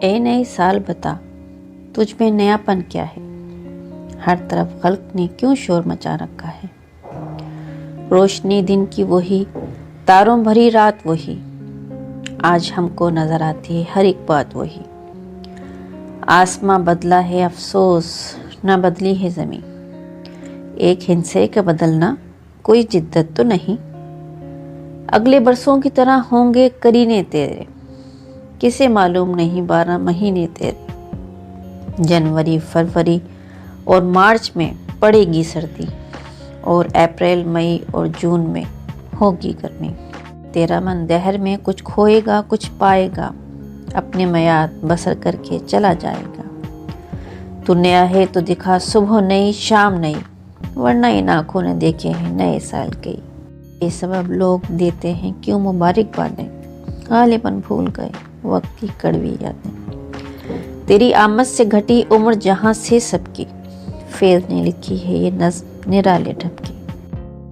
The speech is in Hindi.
ए नए साल बता, तुझ में नयापन क्या है। हर तरफ खल्क ने क्यों शोर मचा रखा है। रोशनी दिन की वही, तारों भरी रात वही, आज हमको नजर आती है हर एक बात वही। आसमां बदला है अफसोस, न बदली है ज़मीं। एक हिंसे का बदलना कोई जिद्दत तो नहीं। अगले बरसों की तरह होंगे करीने तेरे, किसे मालूम नहीं 12 महीने तेरे। जनवरी, फरवरी और मार्च में पड़ेगी सर्दी, और अप्रैल, मई और जून में होगी गर्मी। तेरा मन दहर में कुछ खोएगा कुछ पाएगा, अपने मयाद बसर करके चला जाएगा। तू नया है तो दिखा सुबह नई शाम नई, वरना इन आँखों ने देखे हैं नए साल के। ये सबब लोग देते हैं क्यों मुबारकबादें, गालिबन भूल गए वक्त की कड़वी यादें। तेरी आमद से घटी उम्र जहाँ से सबकी, फेज ने लिखी है ये नज़्म निराले ढब की।